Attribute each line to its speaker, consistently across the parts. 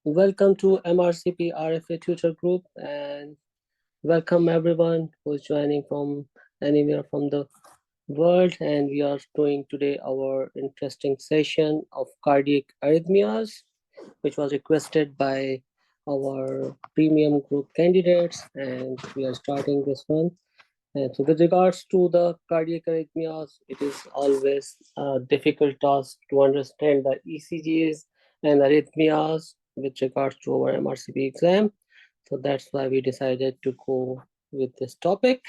Speaker 1: Welcome to MRCP RFA Tutor Group and welcome everyone who's joining from anywhere from the world. And we are doing today our interesting session of cardiac arrhythmias, which was requested by our premium group candidates. And we are starting this one. And so, with regards to the cardiac arrhythmias, it is always a difficult task to understand the ECGs and arrhythmias with regards to our MRCP exam. So that's why we decided to go with this topic.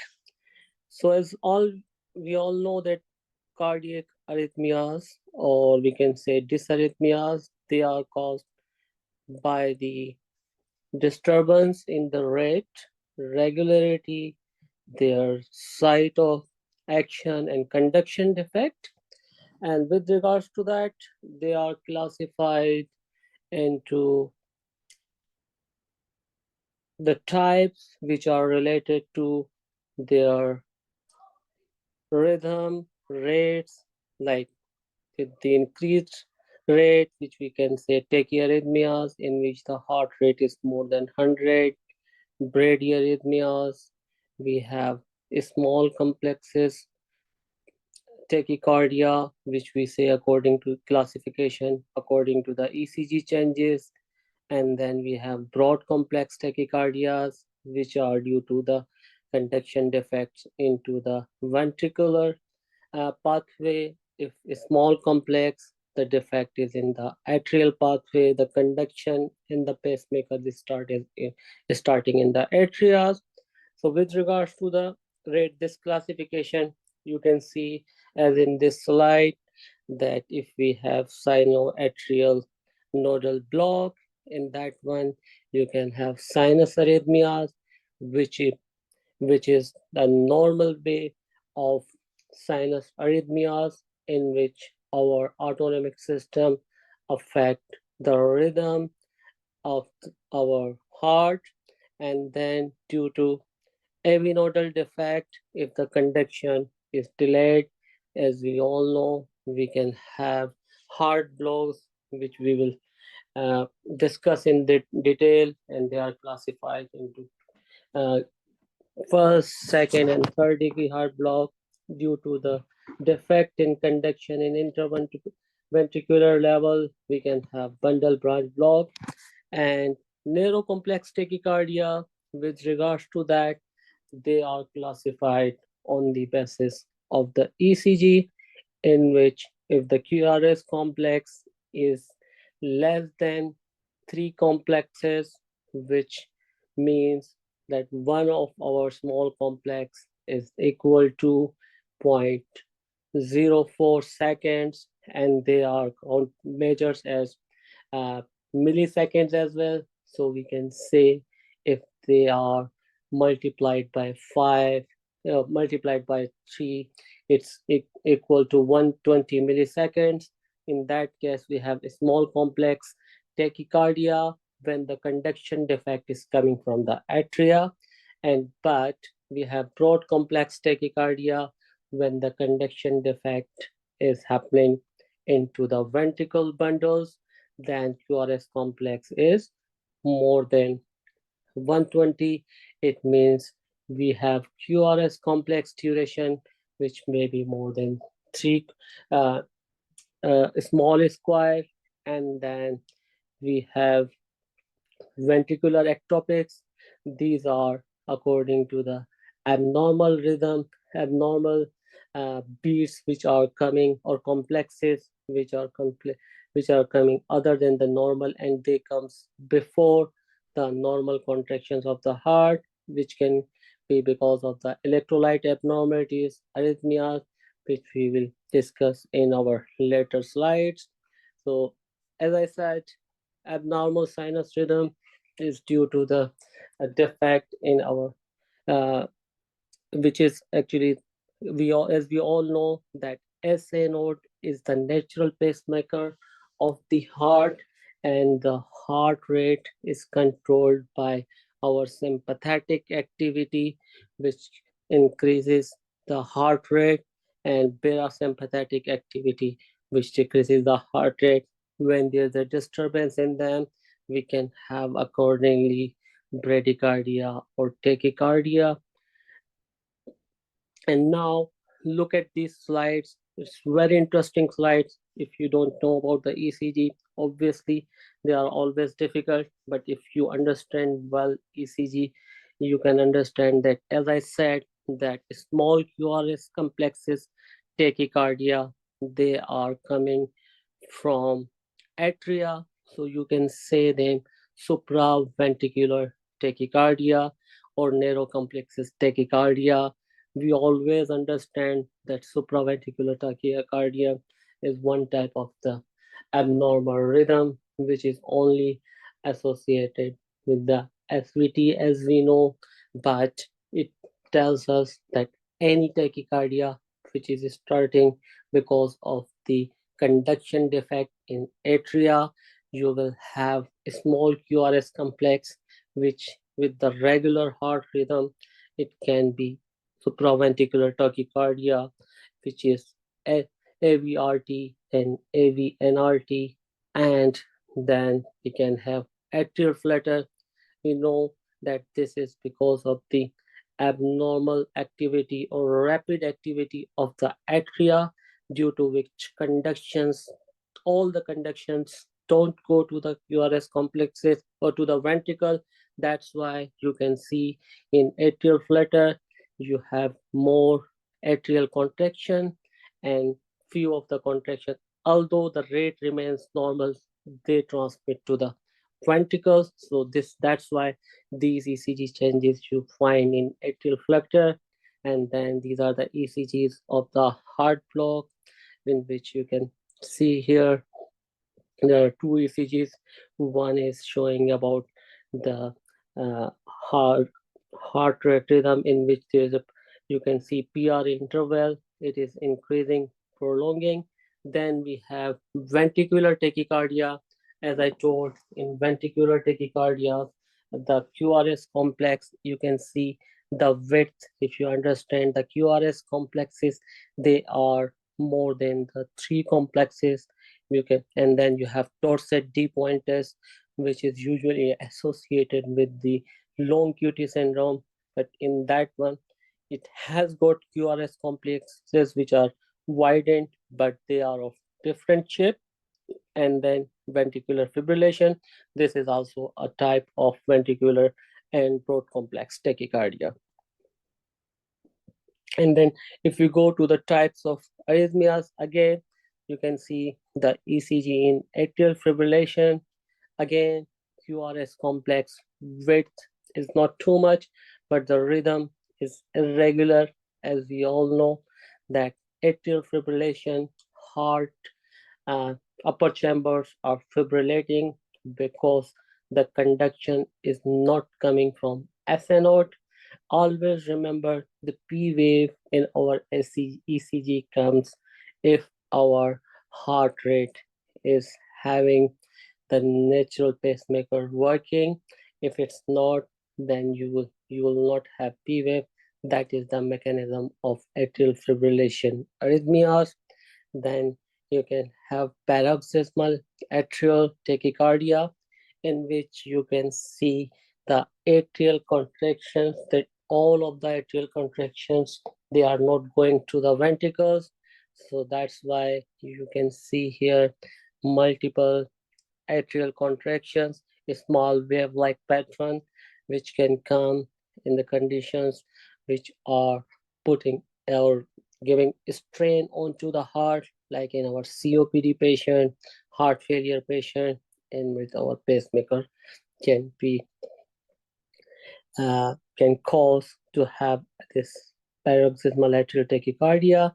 Speaker 1: So as all we all know that cardiac arrhythmias, or we can say dysarrhythmias, they are caused by the disturbance in the rate, regularity, their site of action and conduction defect. And with regards to that, they are classified into the types which are related to their rhythm, rates, like the increased rate, which we can say tachyarrhythmias, in which the heart rate is more than 100, bradyarrhythmias, we have small complexes, tachycardia, which we say according to classification, according to the ECG changes, and then we have broad complex tachycardias, which are due to the conduction defects into the ventricular pathway. If a small complex, the defect is in the atrial pathway, the conduction in the pacemaker is starting in the atria. So with regards to the rate, this classification, you can see as in this slide that if we have sinoatrial nodal block, in that one you can have sinus arrhythmias, which is the normal way of sinus arrhythmias, in which our autonomic system affect the rhythm of our heart, and then due to avinodal defect, if the conduction is delayed, as we all know, we can have heart blocks, which we will discuss in detail, and they are classified into uh, first, second, and third degree heart block due to the defect in conduction in interventricular level. We can have bundle branch block and narrow complex tachycardia. With regards to that, they are classified on the basis of the ECG, in which if the QRS complex is less than 3 complexes, which means that one of our small complex is equal to 0.04 seconds, and they are measures as uh, milliseconds as well. So we can say if they are multiplied by 5, multiplied by 3, it's equal to 120 milliseconds. In that case, we have a small complex tachycardia when the conduction defect is coming from the atria, and but we have broad complex tachycardia when the conduction defect is happening into the ventricle bundles. Then QRS complex is more than 120. It means we have QRS complex duration, which may be more than 3 uh, small square. And then we have ventricular ectopics. These are according to the abnormal rhythm, abnormal beats which are coming, or complexes which are coming other than the normal, and they comes before the normal contractions of the heart, which can be because of the electrolyte abnormalities, arrhythmias, which we will discuss in our later slides. So as I said, abnormal sinus rhythm is due to the defect in our which is actually, as we all know that SA node is the natural pacemaker of the heart, and the heart rate is controlled by our sympathetic activity, which increases the heart rate, and parasympathetic activity, which decreases the heart rate. When there's a disturbance in them, we can have accordingly bradycardia or tachycardia. And now look at these slides. It's very interesting slides. If you don't know about the ECG, obviously they are always difficult, but if you understand well ECG, you can understand that, as I said, that small QRS complexes tachycardia, they are coming from atria, so you can say them supraventricular tachycardia or narrow complexes tachycardia. We always understand that supraventricular tachycardia is one type of the abnormal rhythm which is only associated with the SVT, as we know, but it tells us that any tachycardia which is starting because of the conduction defect in atria, you will have a small QRS complex which with the regular heart rhythm, it can be supraventricular tachycardia, which is AVRT and AVNRT, and then we can have atrial flutter. We know that this is because of the abnormal activity or rapid activity of the atria, due to which conductions, all the conductions don't go to the QRS complexes or to the ventricle. That's why you can see in atrial flutter, you have more atrial contraction and few of the contraction. Although the rate remains normal, they transmit to the ventricles. So that's why these ECG changes you find in atrial flutter. And then these are the ECGs of the heart block, in which you can see here there are two ECGs. One is showing about the uh, heart heart rate rhythm, in which there is a, you can see PR interval. It is increasing, prolonging. Then we have ventricular tachycardia. As I told, in ventricular tachycardia, the QRS complex, you can see the width. If you understand the QRS complexes, they are more than the three complexes you can. And then you have Torsades D pointers, which is usually associated with the long QT syndrome, but in that one it has got QRS complexes which are widened, but they are of different shape. And then ventricular fibrillation, this is also a type of ventricular and broad complex tachycardia. And then if you go to the types of arrhythmias, again you can see the ECG in atrial fibrillation. Again, QRS complex width is not too much, but the rhythm is irregular. As we all know that atrial fibrillation, heart uh, upper chambers are fibrillating because the conduction is not coming from SA node. Always remember the P wave in our ECG comes if our heart rate is having the natural pacemaker working. If it's not, then you will not have P wave. That is the mechanism of atrial fibrillation arrhythmias. Then you can have paroxysmal atrial tachycardia, in which you can see the atrial contractions, that all of the atrial contractions, they are not going to the ventricles. So that's why you can see here multiple atrial contractions, a small wave-like pattern, which can come in the conditions which are putting or giving strain onto the heart, like in our COPD patient, heart failure patient, and with our pacemaker can be can cause to have this paroxysmal atrial tachycardia.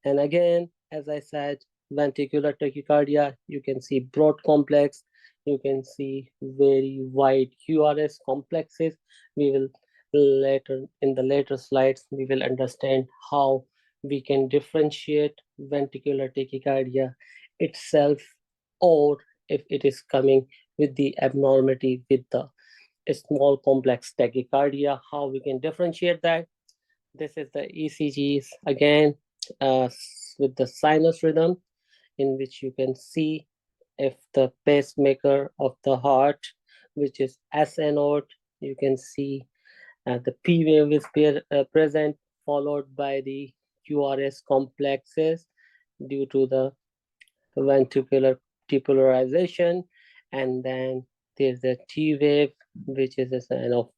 Speaker 1: And again, as I said, ventricular tachycardia, you can see broad complex, you can see very wide QRS complexes. We will later, in the later slides, we will understand how we can differentiate ventricular tachycardia itself, or if it is coming with the abnormality with the small complex tachycardia, how we can differentiate that. This is the ECGs again, with the sinus rhythm, in which you can see if the pacemaker of the heart, which is SA node, you can see the P wave is present, followed by the QRS complexes due to the ventricular depolarization, and then there's the T wave, which is a sign of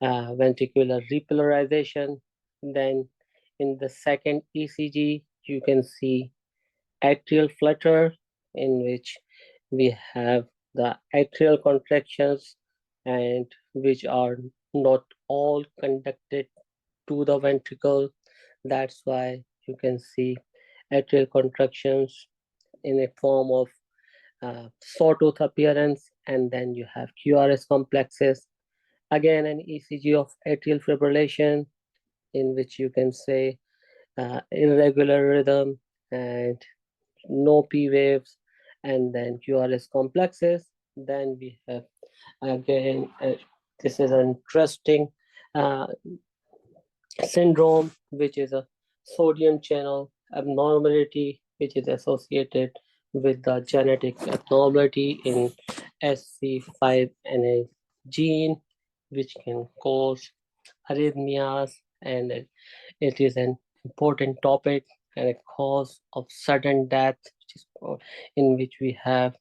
Speaker 1: ventricular repolarization. Then in the second ECG, you can see atrial flutter, in which we have the atrial contractions, and which are not all conducted to the ventricle. That's why you can see atrial contractions in a form of sawtooth appearance, and then you have QRS complexes. Again, an ECG of atrial fibrillation, in which you can say irregular rhythm and no P waves, and then QRS complexes. Then we have again, this is an interesting uh, syndrome, which is a sodium channel abnormality, which is associated with the genetic abnormality in SC5NA gene, which can cause arrhythmias, and it is an important topic and a cause of sudden death, which is in which we have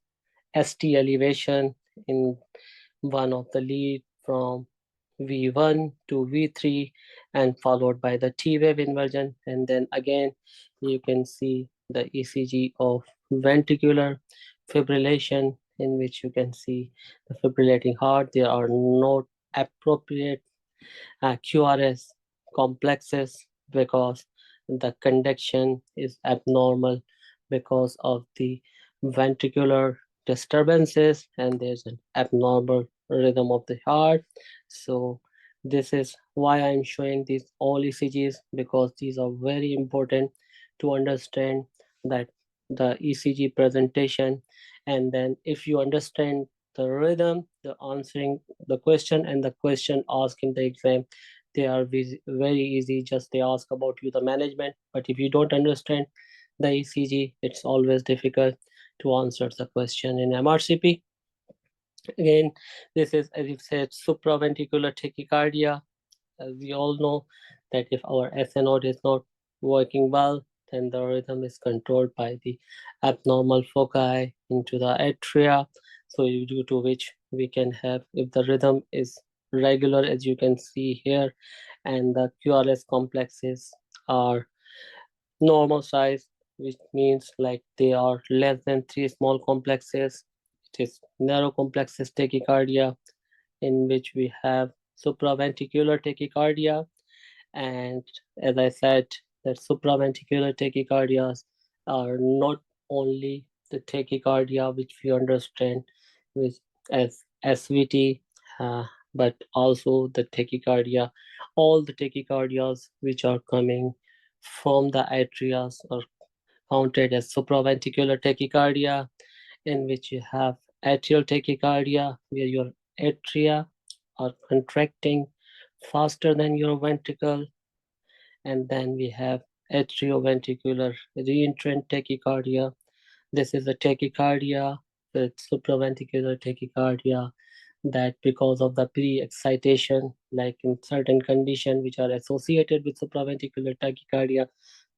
Speaker 1: ST elevation in one of the lead from V1 to V3, and followed by the T wave inversion. And then again, you can see the ECG of ventricular fibrillation, in which you can see the fibrillating heart. There are not appropriate QRS complexes because the conduction is abnormal because of the ventricular disturbances, and there's an abnormal rhythm of the heart. So this is why I'm showing these all ECGs, because these are very important to understand that the ECG presentation. And then if you understand the rhythm, the answering the question, and the question asked in the exam, they are very easy. Just they ask about you the management. But if you don't understand the ECG, it's always difficult to answer the question in MRCP. Again, this is, as you said, supraventricular tachycardia. As we all know that if our SA node is not working well, then the rhythm is controlled by the abnormal foci into the atria. So due to which we can have, if the rhythm is regular, as you can see here, and the QRS complexes are normal size, which means like they are less than 3 small complexes. It is narrow complexes tachycardia, in which we have supraventricular tachycardia. And as I said, that supraventricular tachycardias are not only the tachycardia which we understand with as SVT, but also the tachycardia, all the tachycardias which are coming from the atria are counted as supraventricular tachycardia, in which you have atrial tachycardia, where your atria are contracting faster than your ventricle. And then we have atrioventricular reentrant tachycardia. This is a tachycardia with supraventricular tachycardia, that because of the pre-excitation, like in certain conditions which are associated with supraventricular tachycardia,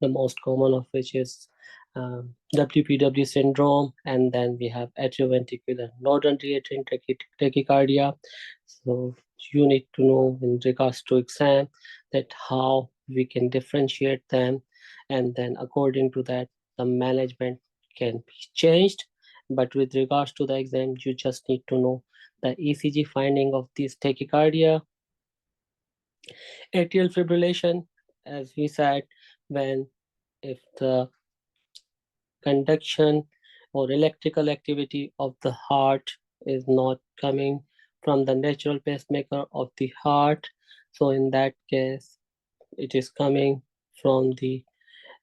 Speaker 1: the most common of which is WPW syndrome, and then we have atrioventricular northern reentrant tachycardia. So you need to know in regards to exam that how we can differentiate them, and then according to that the management can be changed. But with regards to the exam, you just need to know the ECG finding of these tachycardia. Atrial fibrillation, as we said, when if the conduction or electrical activity of the heart is not coming from the natural pacemaker of the heart, so in that case it is coming from the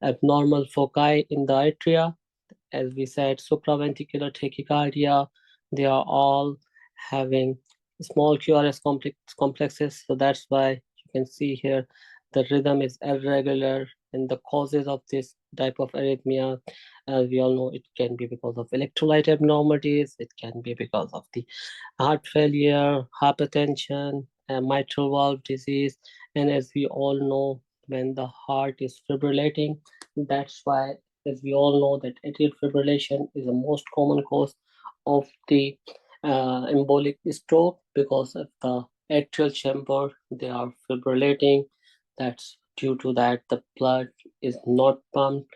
Speaker 1: abnormal foci in the atria. As we said, supraventricular tachycardia, they are all having small QRS complexes. So that's why you can see here the rhythm is irregular And the causes of this type of arrhythmia, as we all know, it can be because of electrolyte abnormalities, it can be because of the heart failure, hypertension, mitral valve disease. And as we all know, when the heart is fibrillating, that's why, as we all know, that atrial fibrillation is the most common cause of the embolic stroke, because of the atrial chamber they are fibrillating. That's due to that the blood is not pumped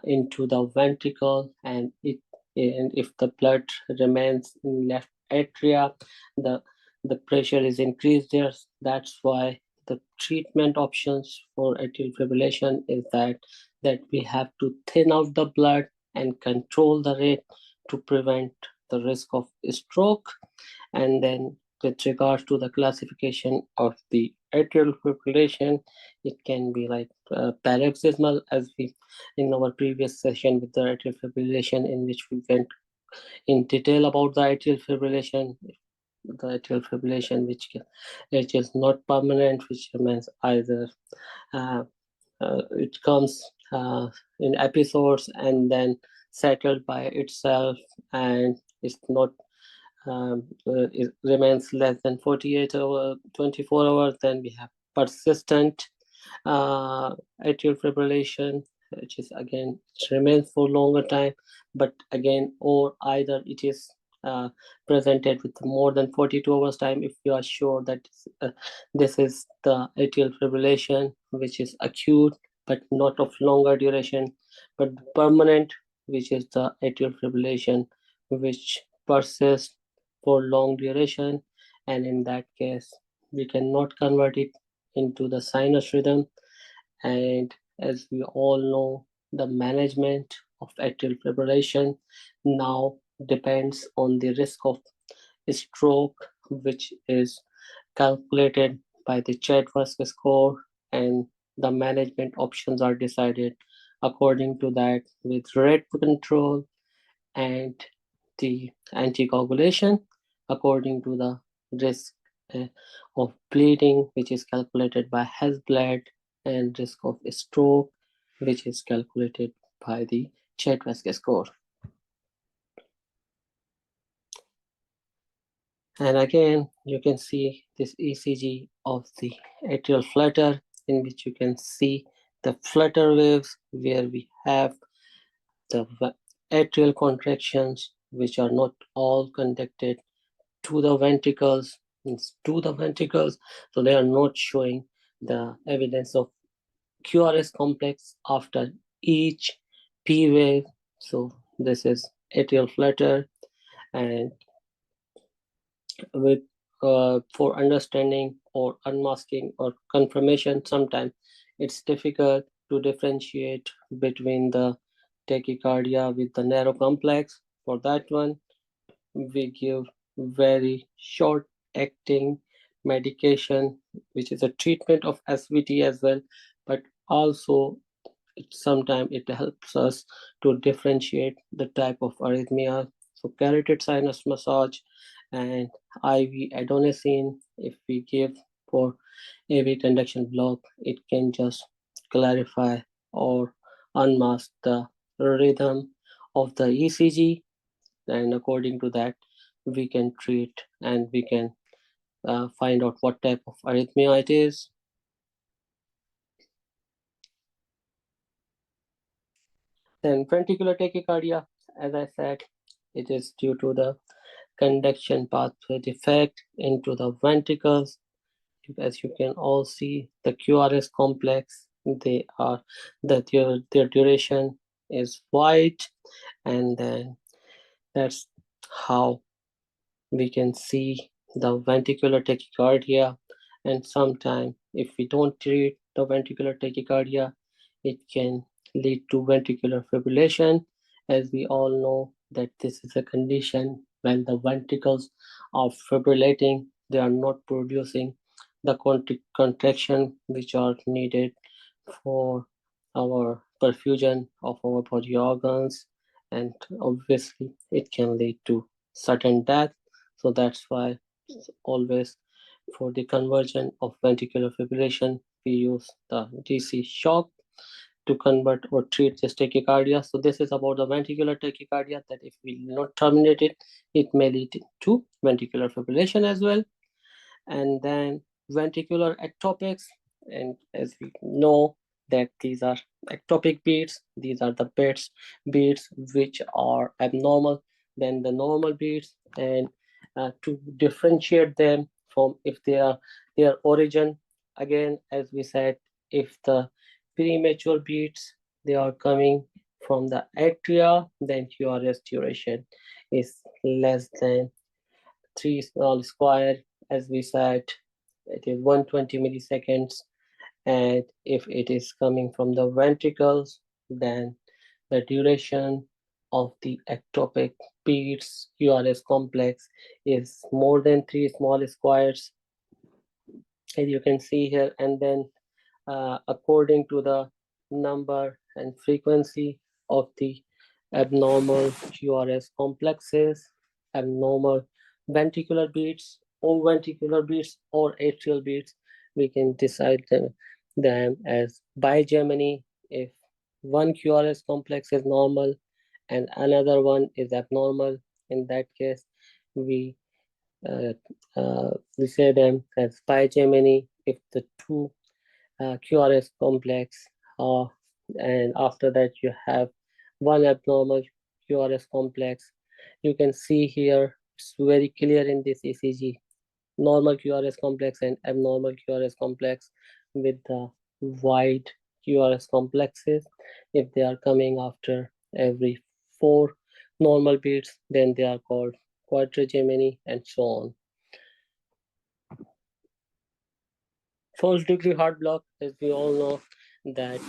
Speaker 1: into the ventricle, and if the blood remains in left atria, the the pressure is increased there. That's why the treatment options for atrial fibrillation is that we have to thin out the blood and control the rate to prevent the risk of stroke. And then with regards to the classification of the atrial fibrillation, it can be like paroxysmal, as we in our previous session with the atrial fibrillation, in which we went in detail about the atrial fibrillation. The atrial fibrillation which is not permanent, which remains either uh, it comes in episodes and then settled by itself, and it's not it remains less than 48 hours, 24 hours. Then we have persistent atrial fibrillation, which is again, it remains for longer time, but again, or either it is presented with more than 42 hours time if you are sure that this is the atrial fibrillation which is acute but not of longer duration, but permanent, which is the atrial fibrillation which persists for long duration. And in that case, we cannot convert it into the sinus rhythm. And as we all know, the management of atrial fibrillation now depends on the risk of stroke, which is calculated by the Chadwick score, and the management options are decided according to that, with rate control and the anticoagulation according to the risk uh, of bleeding, which is calculated by Hasblad, and risk of stroke, which is calculated by the Chadwick score. And again, you can see this ECG of the atrial flutter, in which you can see the flutter waves where we have the atrial contractions, which are not all conducted to the ventricles, so they are not showing the evidence of QRS complex after each P wave. So this is atrial flutter, and with for understanding or unmasking or confirmation, sometimes it's difficult to differentiate between the tachycardia with the narrow complex. For that one, we give very short acting medication, which is a treatment of SVT as well, but also sometimes it helps us to differentiate the type of arrhythmia. So carotid sinus massage and IV adenosine, if we give for AV conduction block, it can just clarify or unmask the rhythm of the ECG, and according to that we can treat and we can find out what type of arrhythmia it is. Then ventricular tachycardia, as I said, it is due to the conduction pathway defect into the ventricles. As you can all see, the QRS complex, they are their duration is white, and then that's how we can see the ventricular tachycardia. And sometimes if we don't treat the ventricular tachycardia, it can lead to ventricular fibrillation. As we all know that this is a condition when the ventricles are fibrillating, they are not producing the contraction which are needed for our perfusion of our body organs, and obviously it can lead to sudden death. So that's why always for the conversion of ventricular fibrillation we use the DC shock. to convert or treat this tachycardia. So this is about the ventricular tachycardia, that if we will not terminate it, it may lead to ventricular fibrillation as well. And then ventricular ectopics, and as we know that these are ectopic beats, these are the beats which are abnormal than the normal beats. And to differentiate them from if they are their origin, again as we said, if the premature beats they are coming from the atria, then your duration is less than 3 small square. As we said, it is 120 milliseconds. And if it is coming from the ventricles, then the duration of the ectopic beats QRS complex is more than 3 small squares, as you can see here. And then according to the number and frequency of the abnormal QRS complexes, abnormal ventricular beats or atrial beats, we can decide them as bigeminy if one QRS complex is normal and another one is abnormal. In that case, we we say them as bigeminy if the two QRS complex, and after that you have one abnormal QRS complex. You can see here it's very clear in this ECG, normal QRS complex and abnormal QRS complex with the wide QRS complexes. If they are coming after every 4 normal beats, then they are called quadrigeminy and so on. First degree heart block, as we all know that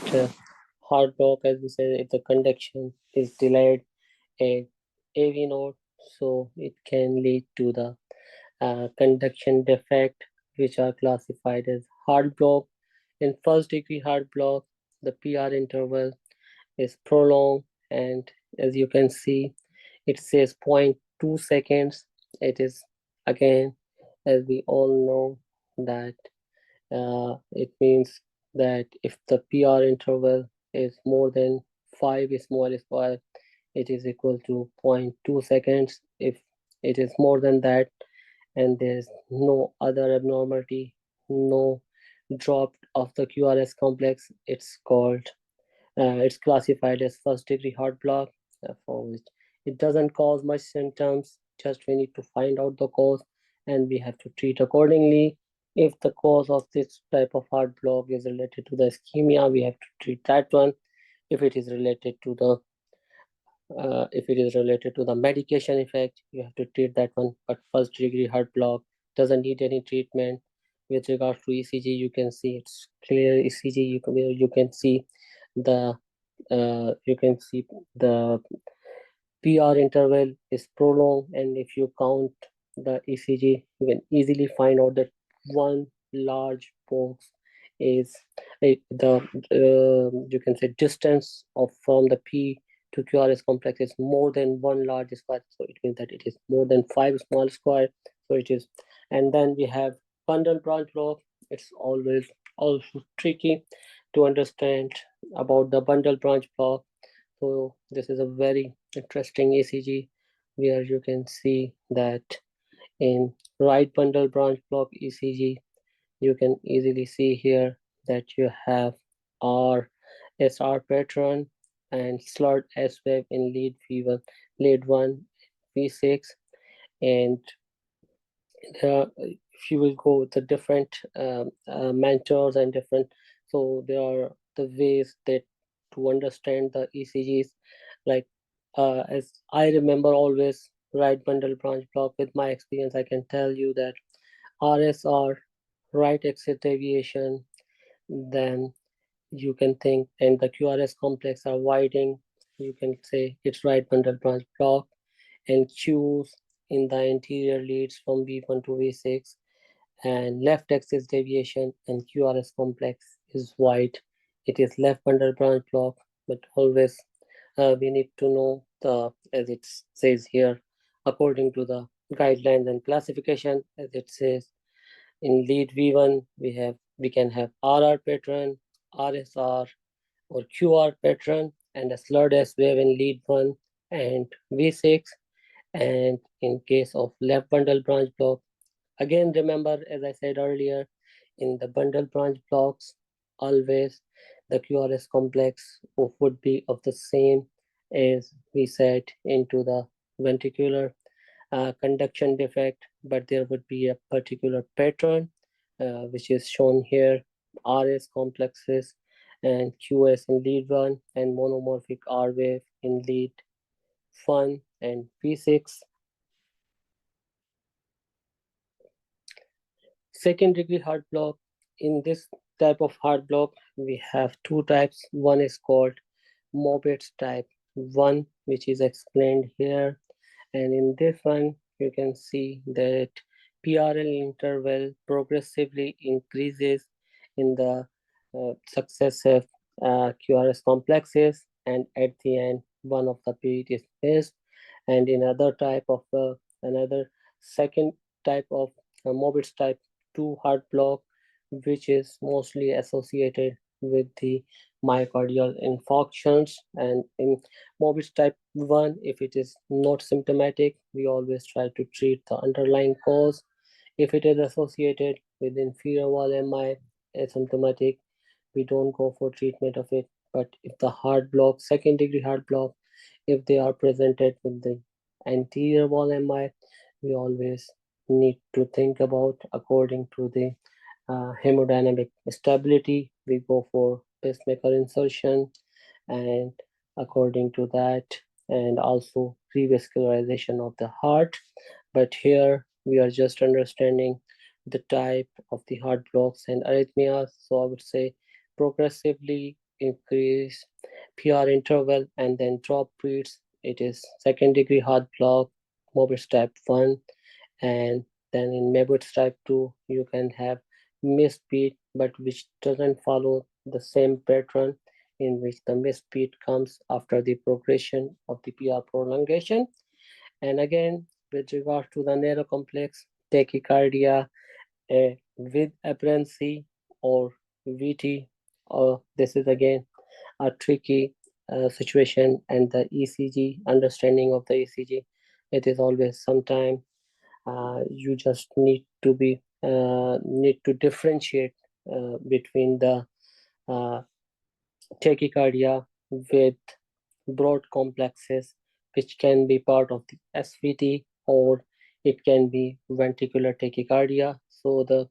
Speaker 1: heart block, as we say, if the conduction is delayed at AV node, so it can lead to the conduction defect, which are classified as heart block. In first degree heart block, the PR interval is prolonged, and as you can see, it says 0.2 seconds. It is again, as we all know, that it means that if the PR interval is more than 5 small square, it is equal to 0.2 seconds. If it is more than that and there's no other abnormality, no drop of the QRS complex, it's classified as first degree heart block, for which it doesn't cause much symptoms, just we need to find out the cause and we have to treat accordingly. If the cause of this type of heart block is related to the ischemia, we have to treat that one. If it is related to the medication effect, you have to treat that one. But first degree heart block doesn't need any treatment. With regards to ECG, you can see it's clear ECG. You can see the PR interval is prolonged, and if you count the ECG, you can easily find out that one large box is you can say distance of from the P to QRS complex is more than one large square, so it means that it is more than 5 small square. So it is, and then we have bundle branch block. It's always also tricky to understand about the bundle branch block. So this is a very interesting ECG where you can see that in right bundle branch block ECG, you can easily see here that you have RSR pattern and slurred S wave in lead V1, lead 1, V6, and if you will go with the different mentors and different, so there are the ways that to understand the ECGs, like as I remember always right bundle branch block. With my experience, I can tell you that RSR, right exit deviation, then you can think, and the QRS complex are widening, you can say it's right bundle branch block. And Q's in the anterior leads from V1 to V6, and left axis deviation and QRS complex is wide, it is left bundle branch block. But always we need to know the, as it says here, according to the guidelines and classification, as it says in lead V1, we can have RR pattern, RSR, or QR pattern, and a slurred S wave in lead 1 and V6. And in case of left bundle branch block, again remember, as I said earlier, in the bundle branch blocks, always the QRS complex would be of the same as we said into the ventricular conduction defect, but there would be a particular pattern which is shown here: RS complexes and QS in lead 1 and monomorphic R wave in lead 1 and V6. Second degree heart block. In this type of heart block, we have two types. One is called Mobitz type 1, which is explained here. And in this one, you can see that PRL interval progressively increases in the successive QRS complexes, and at the end, one of the beat is missed. And in another type of another second type of Mobitz type 2 heart block, which is mostly associated with the myocardial infarctions. And in Mobitz type 1, if it is not symptomatic, we always try to treat the underlying cause. If it is associated with inferior wall MI, asymptomatic, we don't go for treatment of it. But if the heart block, second degree heart block, if they are presented with the anterior wall MI, we always need to think about, according to the hemodynamic stability, we go for pacemaker insertion, and according to that, and also revascularization of the heart. But here we are just understanding the type of the heart blocks and arrhythmias. So I would say progressively increase PR interval and then drop beats. It is second degree heart block, Mobitz type 1, and then in Mobitz type 2, you can have missed beat, but which doesn't follow the same pattern, in which the missed beat comes after the progression of the PR prolongation. And again, with regard to the narrow complex tachycardia with aberrancy or VT, this is again a tricky situation, and the ECG, understanding of the ECG, it is always sometime you just need to differentiate between the uh, tachycardia with broad complexes, which can be part of the SVT, or it can be ventricular tachycardia. So the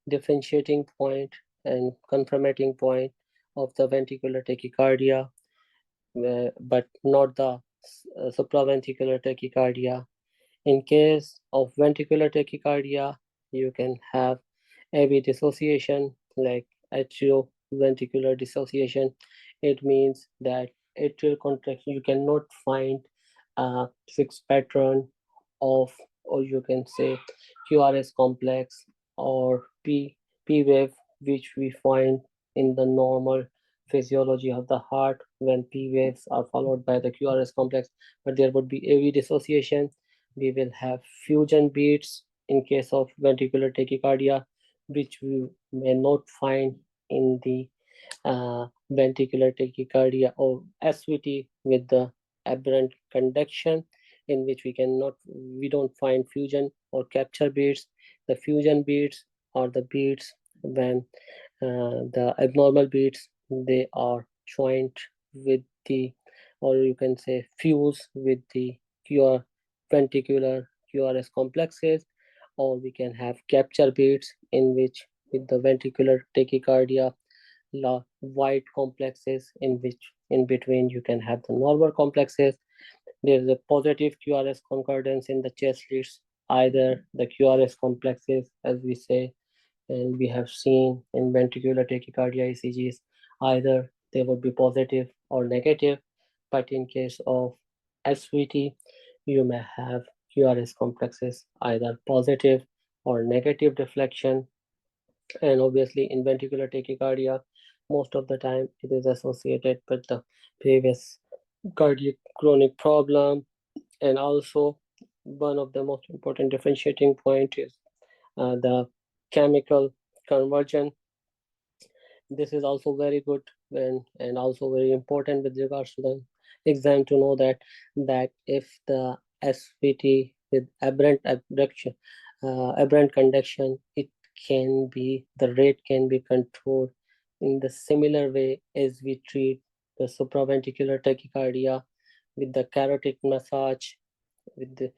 Speaker 1: differentiating point and confirming point of the ventricular tachycardia, but not the supraventricular tachycardia. In case of ventricular tachycardia, you can have AV dissociation, like atrioventricular dissociation. It means that atrial contraction, you cannot find a fixed pattern of, or you can say QRS complex or P wave, which we find in the normal physiology of the heart when P waves are followed by the QRS complex, but there would be AV dissociation. We will have fusion beats in case of ventricular tachycardia, which we may not find in the ventricular tachycardia or SVT with the aberrant conduction, in which we don't find fusion or capture beats. The fusion beats are the beats when the abnormal beats, they are joined with the, or you can say fuse with the QR ventricular QRS complexes, or we can have capture beats in which with the ventricular tachycardia white complexes, in which in between you can have the normal complexes. There is a positive QRS concordance in the chest leads, either the QRS complexes, as we say, and we have seen in ventricular tachycardia ECGs, either they would be positive or negative. But in case of SVT, you may have QRS complexes either positive or negative deflection. And obviously, in ventricular tachycardia, most of the time it is associated with the previous cardiac chronic problem. And also, one of the most important differentiating point is the chemical conversion. This is also very good and also very important with regards to the exam to know that if the SVT with aberrant conduction, the rate can be controlled in the similar way as we treat the supraventricular tachycardia with the carotid massage with the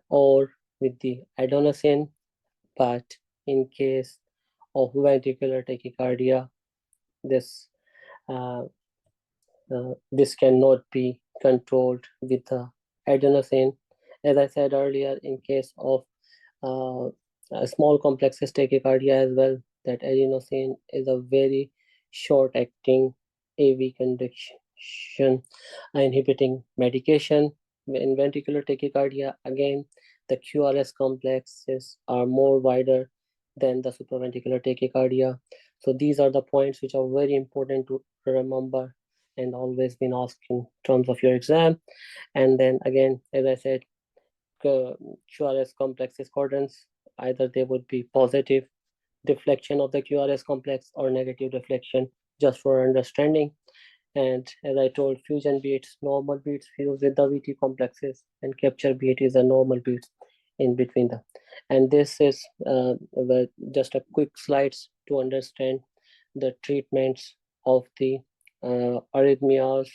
Speaker 1: or with the adenosine. But in case of ventricular tachycardia, this uh, this cannot be controlled with the adenosine. As I said earlier, in case of a small complex tachycardia as well, that adenosine is a very short-acting AV conduction inhibiting medication. In ventricular tachycardia, again, the QRS complexes are more wider than the supraventricular tachycardia. So these are the points which are very important to remember and always been asked in terms of your exam. And then again, as I said, QRS complex discordance, either they would be positive deflection of the QRS complex or negative deflection, just for understanding. And as I told, fusion beats, normal beats fused with the VT complexes, and capture beat is a normal beats in between them. And this is just a quick slides to understand the treatments of the arrhythmias,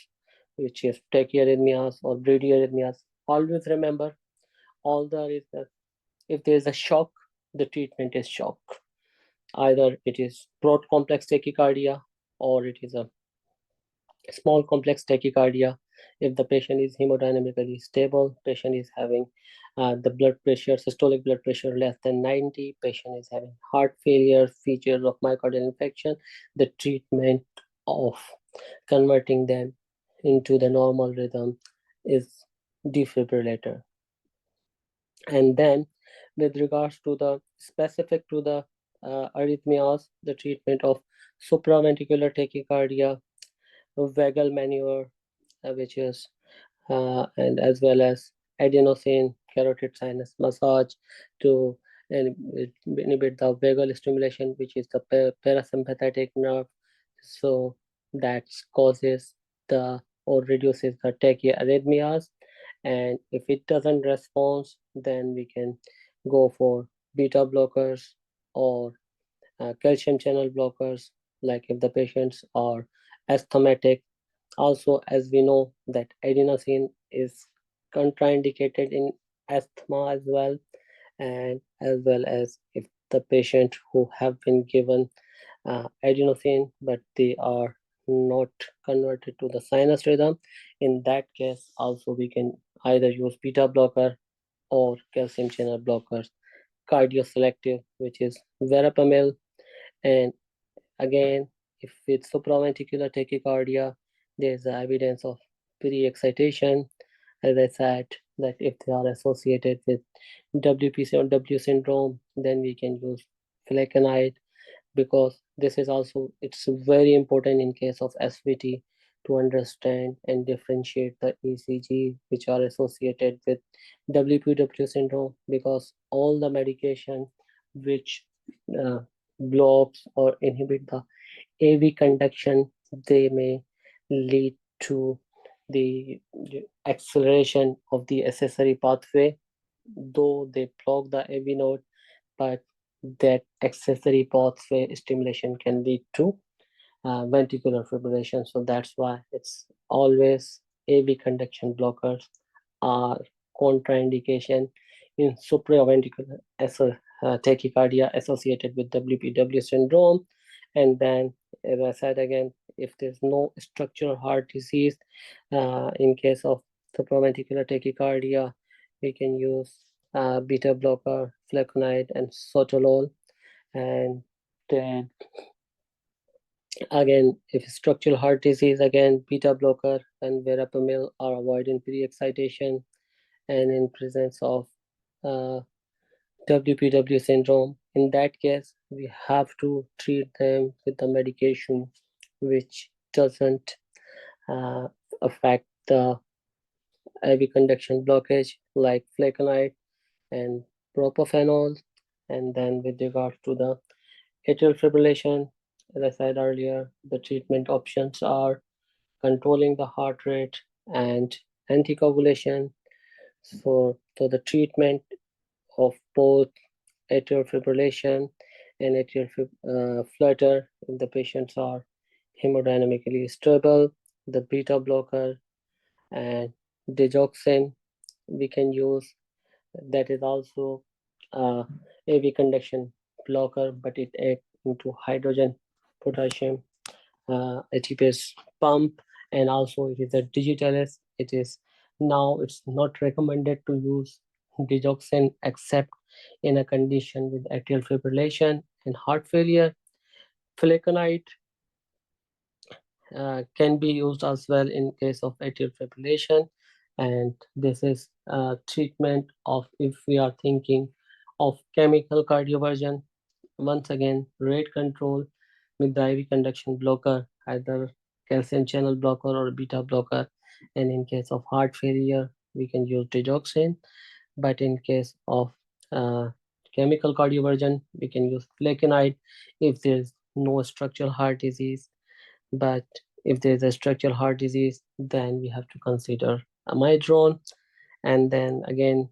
Speaker 1: which is tachyarrhythmias or bradyarrhythmias. Always remember, all the arrhythmias, if there is a shock, the treatment is shock. Either it is broad complex tachycardia or it is a small complex tachycardia. If the patient is hemodynamically stable, patient is having the blood pressure, systolic blood pressure less than 90, patient is having heart failure, features of myocardial infarction, the treatment of converting them into the normal rhythm is defibrillator. And then with regards to the specific to the arrhythmias, the treatment of supraventricular tachycardia, vagal maneuver, which is and as well as adenosine carotid sinus massage to inhibit the vagal stimulation, which is the parasympathetic nerve. So that causes the or reduces the tachyarrhythmias. And if it doesn't respond, then we can go for beta blockers or calcium channel blockers, like if the patients are asthmatic. Also, as we know that adenosine is contraindicated in asthma as well, and as well as if the patient who have been given adenosine but they are not converted to the sinus rhythm, in that case also we can either use beta blocker or calcium channel blockers. Cardioselective, which is verapamil. And again, if it's supraventricular tachycardia, there's evidence of pre-excitation. As I said, that if they are associated with WPC or W syndrome, then we can use flecainide, because this is also, it's very important in case of SVT to understand and differentiate the ECG which are associated with WPW syndrome, because all the medication which uh, blocks or inhibit the AV conduction, they may lead to the acceleration of the accessory pathway, though they block the AV node, but that accessory pathway stimulation can lead to ventricular fibrillation. So that's why it's always AV conduction blockers are contraindication in supraventricular tachycardia associated with WPW syndrome. And then, as I said again, if there's no structural heart disease, in case of supraventricular tachycardia, we can use beta blocker, flecainide, and sotalol. And then again, if structural heart disease, again, beta blocker and verapamil are avoiding pre-excitation. And in presence of uh, WPW syndrome, in that case, we have to treat them with the medication which doesn't uh, affect the IV conduction blockage, like flecainide and propofenol. And then with regard to the atrial fibrillation, as I said earlier, the treatment options are controlling the heart rate and anticoagulation. So the treatment of both atrial fibrillation and flutter if the patients are hemodynamically stable, the beta blocker and digoxin we can use. That is also AV conduction blocker, but it acts into hydrogen potassium HPS pump, and also it is a digitalis. It is now it's not recommended to use digoxin except in a condition with atrial fibrillation and heart failure. Flecainide can be used as well in case of atrial fibrillation, and this is treatment of if we are thinking of chemical cardioversion. Once again, rate control with the IV conduction blocker, either calcium channel blocker or beta blocker. And in case of heart failure, we can use digoxin. But in case of uh, chemical cardioversion, we can use flecainide if there is no structural heart disease. But if there is a structural heart disease, then we have to consider amiodarone. And then again,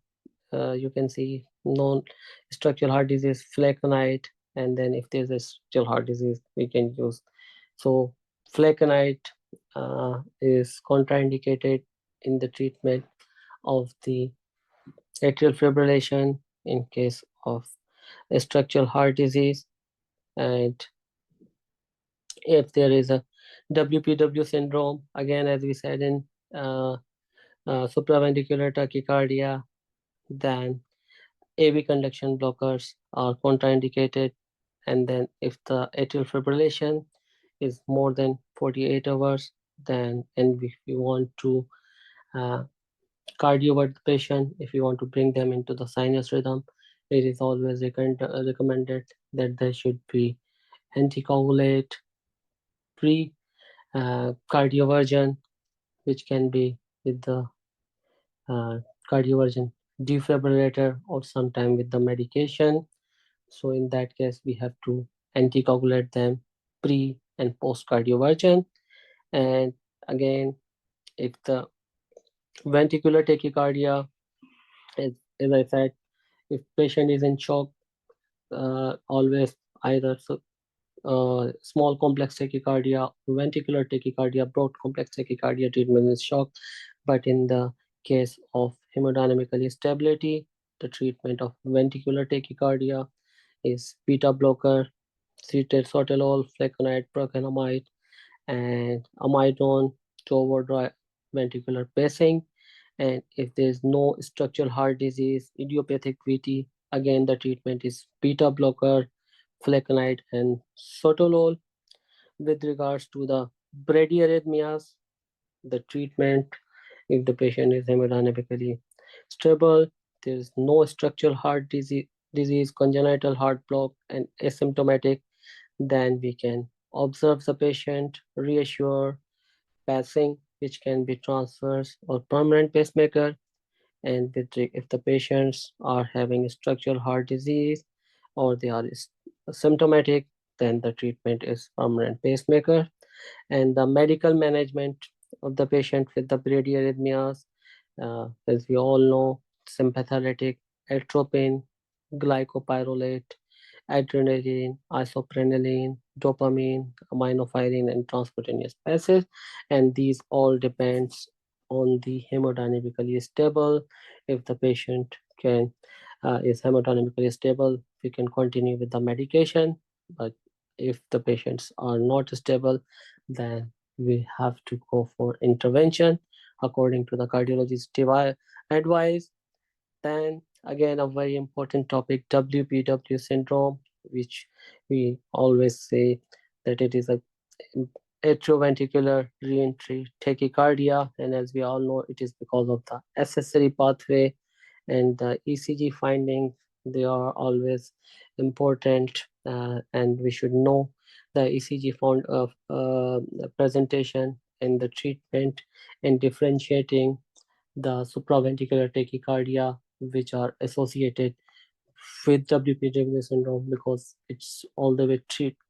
Speaker 1: you can see non-structural heart disease, flecainide, and then if there's a structural heart disease, we can use. So flecainide is contraindicated in the treatment of the atrial fibrillation in case of a structural heart disease, and if there is a WPW syndrome, again, as we said in uh, supraventricular tachycardia, then AV conduction blockers are contraindicated. And then if the atrial fibrillation is more than 48 hours, then and if you want to uh, cardiovert the patient, if you want to bring them into the sinus rhythm, it is always recommended that they should be anticoagulate pre cardioversion, which can be with the uh, cardioversion defibrillator or sometime with the medication. So in that case, we have to anticoagulate them pre and post cardioversion. And again, if the ventricular tachycardia, as I said, if patient is in shock, always either small complex tachycardia, ventricular tachycardia, broad complex tachycardia treatment is shock. But in the case of hemodynamical instability, the treatment of ventricular tachycardia is beta blocker, treated sotalol, flecainide, procainamide, and amidone to overdrive ventricular pacing. And if there is no structural heart disease, idiopathic VT, again the treatment is beta blocker, flecainide, and sotalol. With regards to the bradyarrhythmias, the treatment if the patient is hemodynamically stable, there is no structural heart disease, congenital heart block, and asymptomatic, then we can observe the patient, reassure, passing, which can be transverse or permanent pacemaker. And if the patients are having structural heart disease or they are symptomatic, then the treatment is permanent pacemaker. And the medical management of the patient with the bradyarrhythmias, as we all know, sympathetic, atropine, glycopyrrolate, adrenaline, isoprenaline, dopamine, aminophylline, and transcutaneous passage. And these all depends on the hemodynamically stable. If the patient can is hemodynamically stable, we can continue with the medication. But if the patients are not stable, then we have to go for intervention according to the cardiologist advice. Then again, a very important topic, WPW syndrome, which we always say that it is a atrioventricular reentry tachycardia, and as we all know, it is because of the accessory pathway. And the ECG findings, they are always important, and we should know the ECG found of presentation and the treatment and differentiating the supraventricular tachycardia, which are associated with WPW syndrome, because it's all the way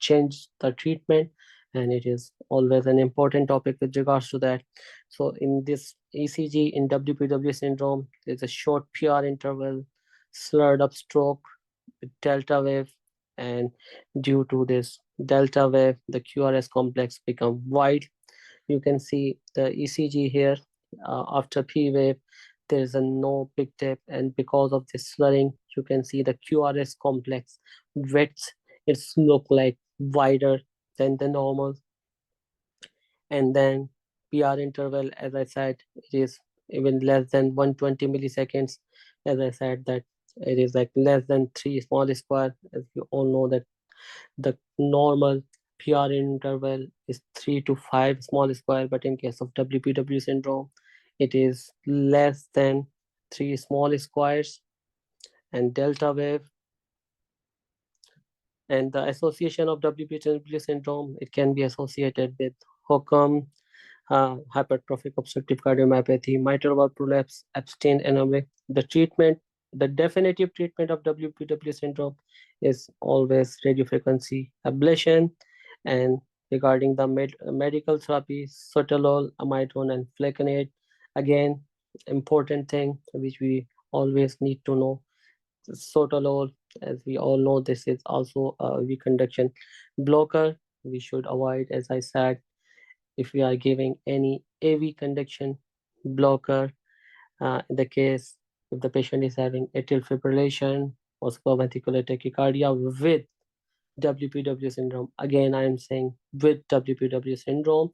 Speaker 1: change the treatment, and it is always an important topic with regards to that. So in this ECG in WPW syndrome, there's a short PR interval, slurred up stroke with delta wave, and due to this delta wave, the QRS complex become wide. You can see the ECG here. After P wave, there is a no big dip, and because of this slurring, you can see the QRS complex width. It's look like wider than the normal. And then PR interval, as I said, it is even less than 120 milliseconds. As I said, that it is like less than 3 small square. As you all know that the normal PR interval is 3 to 5 small square, but in case of WPW syndrome, it is less than 3 small squares. And delta wave, and the association of WPW syndrome, it can be associated with HOCM, hypertrophic obstructive cardiomyopathy, mitral valve prolapse, abstained anomaly. The treatment, the definitive treatment of WPW syndrome is always radiofrequency ablation. And regarding the medical therapy, sotalol, amidone, and flecainide, again, important thing which we always need to know. Sotalol, as we all know, this is also a reconduction blocker. We should avoid, as I said, if we are giving any AV conduction blocker, in the case if the patient is having atrial fibrillation or supraventricular tachycardia with WPW syndrome. Again, I am saying with WPW syndrome,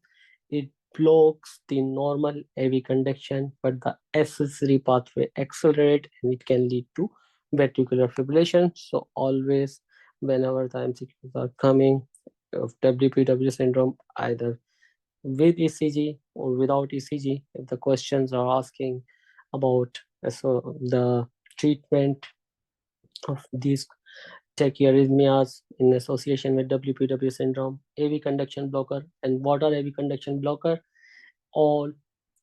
Speaker 1: it blocks the normal AV conduction, but the accessory pathway accelerate, and it can lead to ventricular fibrillation. So always, whenever the MCQs are coming of WPW syndrome, either with ECG or without ECG, if the questions are asking about so the treatment of these tachyarrhythmias in association with WPW syndrome, AV conduction blocker. And what are AV conduction blocker? All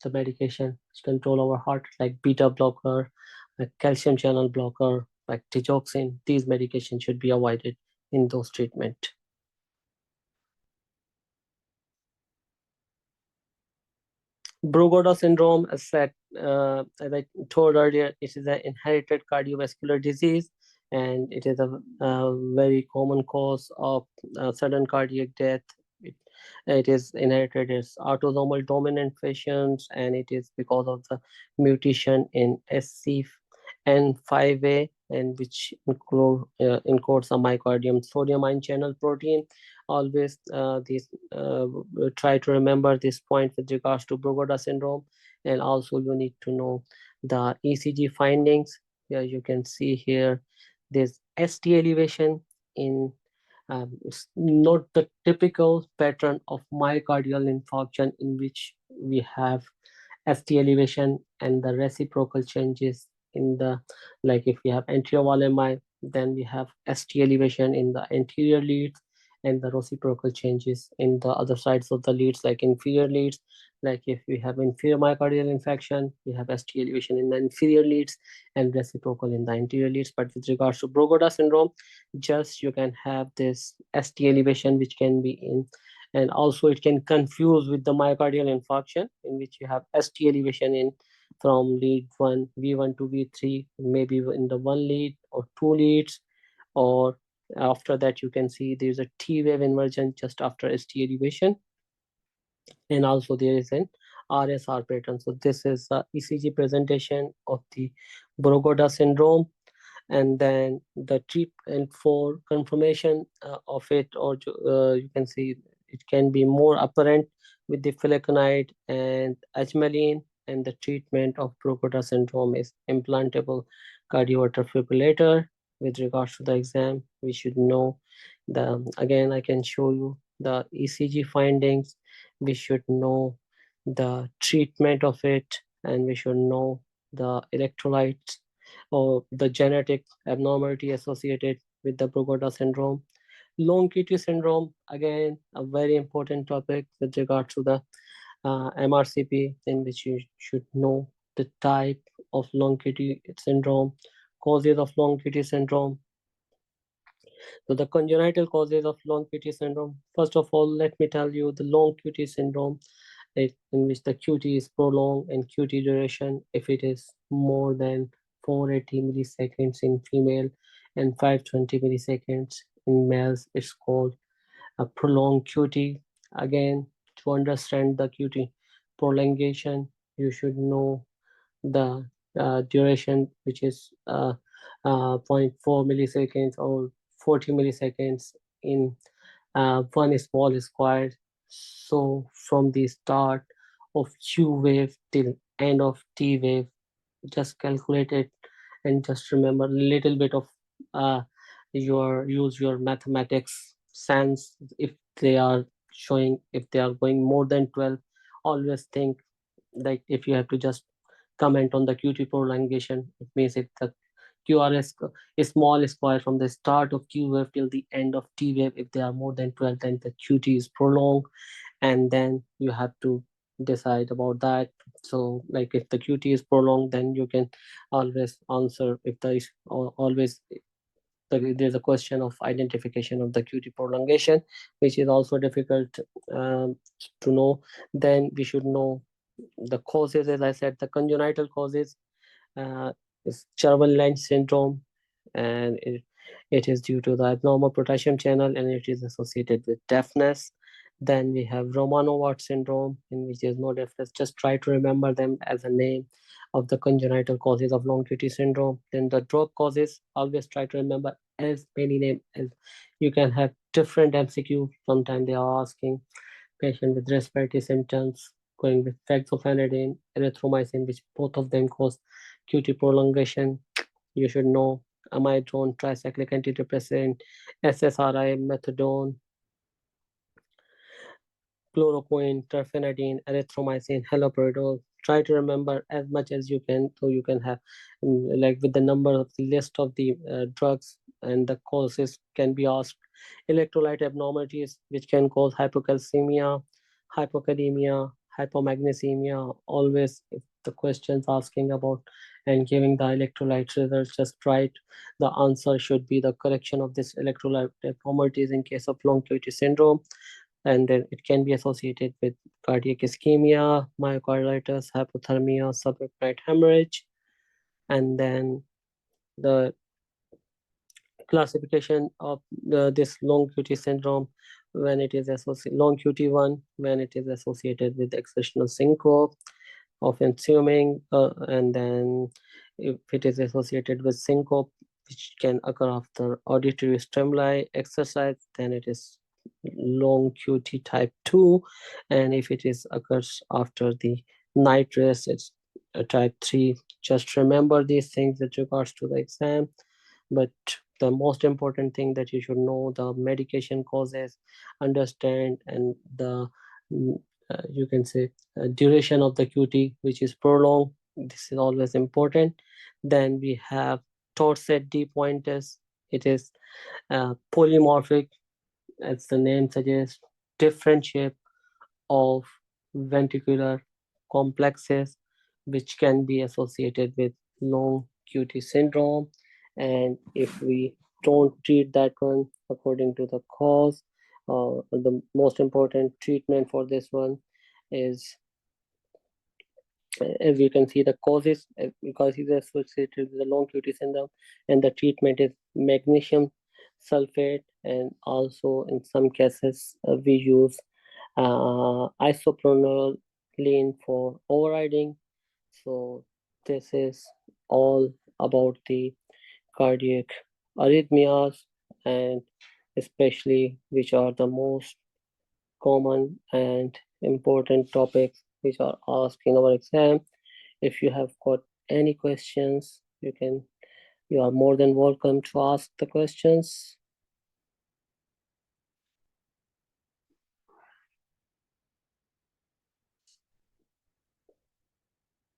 Speaker 1: the medication to control our heart, like beta blocker, like calcium channel blocker, like digoxin. These medications should be avoided in those treatment. Brugada syndrome, as I told earlier, it is an inherited cardiovascular disease, and it is a very common cause of sudden cardiac death. It, it is inherited as autosomal dominant patients, and it is because of the mutation in SCN5A, and which encodes a myocardium sodium ion channel protein. Always these try to remember this point with regards to Brugada syndrome. And also you need to know the ECG findings. Yeah, you can see here this ST elevation in it's not the typical pattern of myocardial infarction in which we have ST elevation and the reciprocal changes in the, like if we have anterior wall MI, then we have ST elevation in the anterior leads, and the reciprocal changes in the other sides of the leads, like inferior leads. Like if we have inferior myocardial infarction, we have ST elevation in the inferior leads and reciprocal in the anterior leads. But with regards to Brugada syndrome, just you can have this ST elevation, which can be in, and also it can confuse with the myocardial infarction, in which you have ST elevation in from lead 1, V1 to V3, maybe in the one lead or two leads, or after that you can see there's a T wave inversion just after ST elevation, and also there is an RSR pattern. So this is the ECG presentation of the Brugada syndrome. And then the treatment for confirmation of it, or you can see it can be more apparent with the flecainide and ajmaline. And the treatment of Brugada syndrome is implantable cardioverter fibrillator. With regards to the exam, we should know the, again I can show you the ECG findings. We should know the treatment of it, and we should know the electrolytes or the genetic abnormality associated with the Brugada syndrome. Long QT syndrome, again, a very important topic with regard to the MRCP, in which you should know the type of long QT syndrome, causes of long QT syndrome. So the congenital causes of long QT syndrome. First of all, let me tell you the long QT syndrome in which the QT is prolonged and QT duration if it is more than 480 milliseconds in female and 520 milliseconds in males. It's called a prolonged QT. Again, to understand the QT prolongation, you should know the duration, which is zero point 0.4 milliseconds or 40 milliseconds in one small square. So from the start of Q wave till end of T wave, just calculate it and just remember a little bit of uh, your mathematics sense. If they are showing, if they are going more than 12, always think like if you have to just comment on the QT prolongation, it means if the QRS is small square from the start of Q wave till the end of T wave, if they are more than 12, then the QT is prolonged, and then you have to decide about that. So like if the QT is prolonged, then you can always answer if there is always there's a question of identification of the QT prolongation, which is also difficult um, to know. Then we should know the causes. As I said, the congenital causes uh, is Cherwin-Lynch syndrome, and it is due to the abnormal potassium channel, and it is associated with deafness. Then we have Romanov-Wart syndrome, in which there is no deafness. Just try to remember them as a name of the congenital causes of long QT syndrome. Then the drop causes, always try to remember as many names as you can have different MCQ. Sometimes they are asking patient with respiratory symptoms, going with fexofenadine, erythromycin, which both of them cause QT prolongation. You should know amidrone, tricyclic antidepressant, SSRI, methadone, chloroquine, terfenadine, erythromycin, haloperidol. Try to remember as much as you can, so you can have like with the number of the list of the drugs and the causes can be asked. Electrolyte abnormalities, which can cause hypocalcemia, hypokalemia, hypomagnesemia. Always, if the questions asking about and giving the electrolyte results, just write the answer should be the correction of this electrolyte abnormalities in case of long QT syndrome, and then it can be associated with cardiac ischemia, myocarditis, hypothermia, subarachnoid hemorrhage, and then the classification of this long QT syndrome when it is associated long QT1 when it is associated with exertional syncope, often swimming, and then if it is associated with syncope, which can occur after auditory stimuli exercise, then it is long QT type 2, and if it is occurs after the night rest, it's a type 3. Just remember these things with regards to the exam, but the most important thing that you should know the medication causes, understand, and the you can say duration of the QT, which is prolonged. This is always important. Then we have Torsades D pointers. It is polymorphic, as the name suggests, different shape of ventricular complexes, which can be associated with long QT syndrome. And if we don't treat that one according to the cause, the most important treatment for this one is, as you can see, the causes, because it's associated with the long QT syndrome, and the treatment is magnesium sulfate, and also in some cases we use isopronoline for overriding. So this is all about the cardiac arrhythmias, and especially which are the most common and important topics which are asked in our exam. If you have got any questions, you are more than welcome to ask the questions.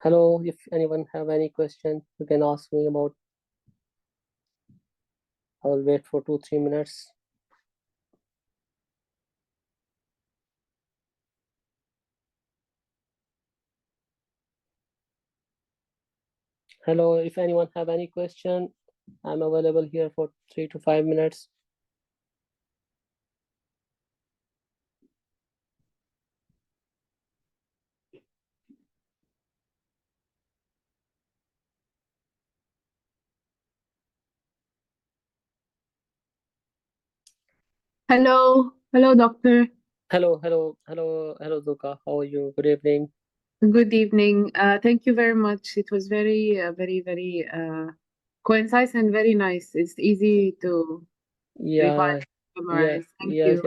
Speaker 1: Hello, if anyone have any question, you can ask me about. I will wait for 2-3 minutes. Hello, if anyone have any question, I'm available here for 3 to 5 minutes.
Speaker 2: Hello, hello, doctor.
Speaker 1: Hello, Zuka. How are you? Good evening.
Speaker 2: Good evening. Thank you very much. It was very concise and very nice. It's easy to revise,
Speaker 1: Yeah, yeah,
Speaker 2: memorize. Thank
Speaker 1: yes,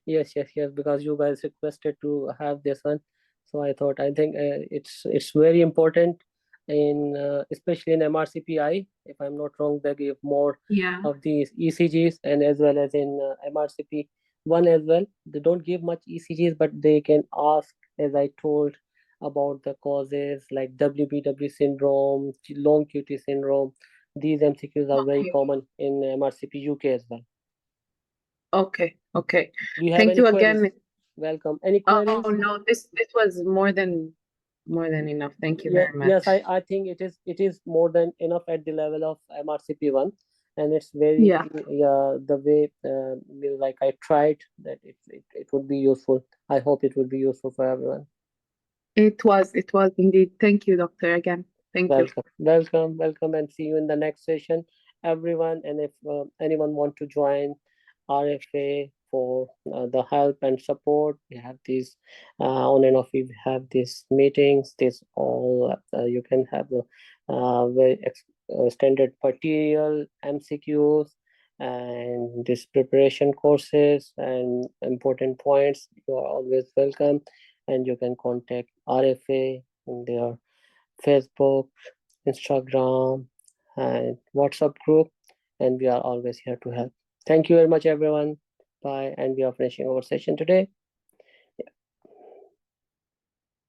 Speaker 2: you.
Speaker 1: yes, yes, because you guys requested to have this one, so I think it's very important in especially in MRCPI. If I'm not wrong, they give more
Speaker 2: Yeah.
Speaker 1: of these ECGs, and as well as in MRCP one as well. They don't give much ECGs, but they can ask, as I told, about the causes like WBW syndrome, long QT syndrome. These MCQs are very
Speaker 2: Okay.
Speaker 1: common in MRCP UK as well.
Speaker 2: Okay. Okay.
Speaker 1: Do you have
Speaker 2: Thank
Speaker 1: any
Speaker 2: you
Speaker 1: queries?
Speaker 2: again.
Speaker 1: Welcome. Any
Speaker 2: Oh
Speaker 1: queries?
Speaker 2: no, this was more than enough. Thank you
Speaker 1: Yeah,
Speaker 2: very
Speaker 1: yes,
Speaker 2: much.
Speaker 1: I think it is more than enough at the level of MRCP one, and it's very
Speaker 2: Yeah.
Speaker 1: the way like I tried that it would be useful. I hope it would be useful for everyone.
Speaker 2: It was indeed. Thank you, doctor, again. Thank you.
Speaker 1: Welcome, and see you in the next session, everyone. And if anyone want to join RFA for the help and support, we have these on and off. We have these meetings. This all you can have the standard material, MCQs, and this preparation courses and important points. You are always welcome, and you can contact RFA in their Facebook, Instagram, and WhatsApp group, and we are always here to help. Thank you very much, everyone. Bye, and we are finishing our session today.